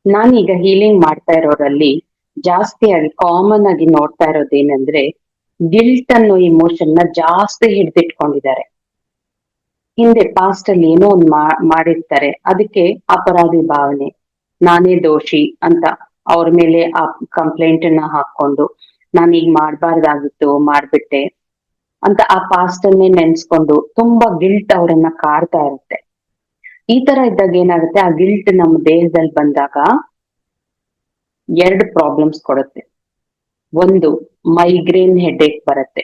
ನಾನೀಗ ಹೀಲಿಂಗ್ ಮಾಡ್ತಾ ಇರೋರಲ್ಲಿ ಜಾಸ್ತಿಯಾಗಿ ಕಾಮನ್ ಆಗಿ ನೋಡ್ತಾ ಇರೋದೇನಂದ್ರೆ ಗಿಲ್ಟ್ ಅನ್ನೋ ಇಮೋಷನ್ ನ ಜಾಸ್ತಿ ಹಿಡ್ದಿಟ್ಕೊಂಡಿದ್ದಾರೆ. ಹಿಂದೆ ಪಾಸ್ಟ್ ಅಲ್ಲಿ ಏನೋ ಒಂದು ಮಾಡಿರ್ತಾರೆ, ಅದಕ್ಕೆ ಅಪರಾಧಿ ಭಾವನೆ, ನಾನೇ ದೋಷಿ ಅಂತ ಅವ್ರ ಮೇಲೆ ಆ ಕಂಪ್ಲೇಂಟ್ ನ ಹಾಕೊಂಡು ನಾನು ಈಗ ಮಾಡ್ಬಾರ್ದಾಗಿತ್ತು ಮಾಡ್ಬಿಟ್ಟೆ ಅಂತ ಆ ಪಾಸ್ಟ್ ಅನ್ನೇ ನೆನ್ಸ್ಕೊಂಡು ತುಂಬಾ ಗಿಲ್ಟ್ ಅವರನ್ನ ಕಾಡ್ತಾ ಇರುತ್ತೆ. ಈ ತರ ಇದ್ದಾಗ ಏನಾಗುತ್ತೆ, ಆ ಗಿಲ್ಟ್ ನಮ್ಮ ದೇಹದಲ್ಲಿ ಬಂದಾಗ ಎರಡು ಪ್ರಾಬ್ಲಮ್ಸ್ ಕೊಡುತ್ತೆ. ಒಂದು, ಮೈಗ್ರೇನ್ ಹೆಡ್ಏಕ್ ಬರುತ್ತೆ.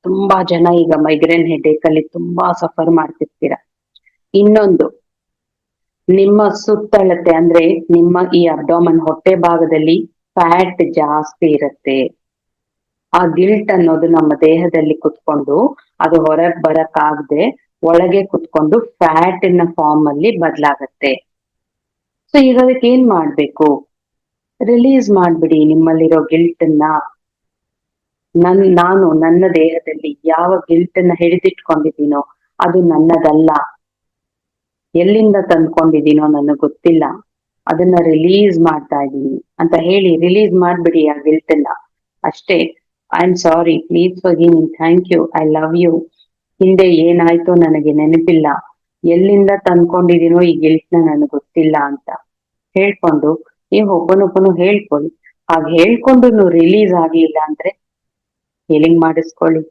ತುಂಬಾ ಜನ ಈಗ ಮೈಗ್ರೇನ್ ಹೆಡ್ಏಕ್ ಅಲ್ಲಿ ತುಂಬಾ ಸಫರ್ ಮಾಡ್ತಿರ್ತೀರ. ಇನ್ನೊಂದು, ನಿಮ್ಮ ಸುತ್ತಳತೆ ಅಂದ್ರೆ ನಿಮ್ಮ ಈ ಅಬ್ಡೋಮನ್ ಹೊಟ್ಟೆ ಭಾಗದಲ್ಲಿ ಫ್ಯಾಟ್ ಜಾಸ್ತಿ ಇರುತ್ತೆ. ಆ ಗಿಲ್ಟ್ ಅನ್ನೋದು ನಮ್ಮ ದೇಹದಲ್ಲಿ ಕುತ್ಕೊಂಡು ಅದು ಹೊರಗ್ ಬರಕ್ ಆಗದೆ ಒಳಗೆ ಕುತ್ಕೊಂಡು ಫ್ಯಾಟಿನ ಫಾರ್ಮ್ ಅಲ್ಲಿ ಬದಲಾಗತ್ತೆ. ಸೊ ಈಗ ಅದಕ್ಕೆ ಏನ್ ಮಾಡ್ಬೇಕು? ರಿಲೀಸ್ ಮಾಡ್ಬಿಡಿ ನಿಮ್ಮಲ್ಲಿರೋ ಗಿಲ್ಟ್ ನ. ನಾನು ನನ್ನ ದೇಹದಲ್ಲಿ ಯಾವ ಗಿಲ್ಟ್ ನ ಹಿಡಿದಿಟ್ಕೊಂಡಿದ್ದೀನೋ ಅದು ನನ್ನದಲ್ಲ, ಎಲ್ಲಿಂದ ತಂದ್ಕೊಂಡಿದ್ದೀನೋ ನನಗ್ ಗೊತ್ತಿಲ್ಲ, ಅದನ್ನ ರಿಲೀಸ್ ಮಾಡ್ತಾ ಇದ್ದೀನಿ ಅಂತ ಹೇಳಿ ರಿಲೀಸ್ ಮಾಡ್ಬಿಡಿ ಆ ಗಿಲ್ಟ್ ನ. ಅಷ್ಟೇ. I am sorry, please forgive me, thank you, I love you, ಹಿಂದೆ ಏನಾಯ್ತೋ ನನಗೆ ನೆನಪಿಲ್ಲ, ಎಲ್ಲಿಂದ ತಂದ್ಕೊಂಡಿದ್ದೀನೋ ಈ ಗಿಲ್ಟ್ ನ ನನಗ್ ಗೊತ್ತಿಲ್ಲ ಅಂತ ಹೇಳ್ಕೊಂಡು ನೀವು ಒಬ್ಬನೊಬ್ಬನು ಹೇಳ್ಕೊಳ್ಳಿ. ಹಾಗೆ ಹೇಳ್ಕೊಂಡು ರಿಲೀಸ್ ಆಗ್ಲಿಲ್ಲ ಅಂದ್ರೆ ಹೀಲಿಂಗ್ ಮಾಡಿಸ್ಕೊಳ್ಳಿ.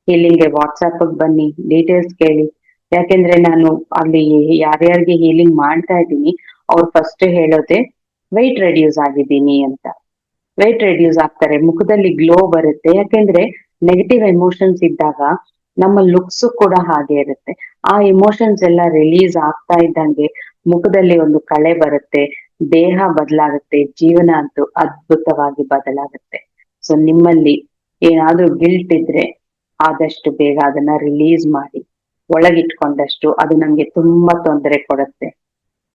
ಹೀಲಿಂಗ್ಗೆ ವಾಟ್ಸಪ್ ಬನ್ನಿ, ಡೀಟೇಲ್ಸ್ ಕೇಳಿ. ಯಾಕೆಂದ್ರೆ ನಾನು ಅಲ್ಲಿ ಯಾರ್ಯಾರಿಗೆ ಹೀಲಿಂಗ್ ಮಾಡ್ತಾ ಇದ್ದೀನಿ ಅವ್ರು ಫಸ್ಟ್ ಹೇಳೋದೆ ವೆಯ್ಟ್ ರೆಡ್ಯೂಸ್ ಆಗಿದ್ದೀನಿ ಅಂತ. ವೆಯ್ಟ್ ರೆಡ್ಯೂಸ್ ಆಗ್ತಾರೆ, ಮುಖದಲ್ಲಿ ಗ್ಲೋ ಬರುತ್ತೆ. ಯಾಕೆಂದ್ರೆ ನೆಗೆಟಿವ್ ಎಮೋಷನ್ಸ್ ಇದ್ದಾಗ ನಮ್ಮ ಲುಕ್ಸ್ ಕೂಡ ಹಾಗೆ ಇರುತ್ತೆ. ಆ ಎಮೋಷನ್ಸ್ ಎಲ್ಲ ರಿಲೀಸ್ ಆಗ್ತಾ ಇದ್ದಂಗೆ ಮುಖದಲ್ಲಿ ಒಂದು ಕಳೆ ಬರುತ್ತೆ, ದೇಹ ಬದಲಾಗುತ್ತೆ, ಜೀವನ ಅಂತೂ ಅದ್ಭುತವಾಗಿ ಬದಲಾಗುತ್ತೆ. ಸೊ ನಿಮ್ಮಲ್ಲಿ ಏನಾದ್ರೂ ಗಿಲ್ಟ್ ಇದ್ರೆ ಆದಷ್ಟು ಬೇಗ ಅದನ್ನ ರಿಲೀಸ್ ಮಾಡಿ. ಒಳಗಿಟ್ಕೊಂಡಷ್ಟು ಅದು ನಮ್ಗೆ ತುಂಬಾ ತೊಂದರೆ ಕೊಡುತ್ತೆ.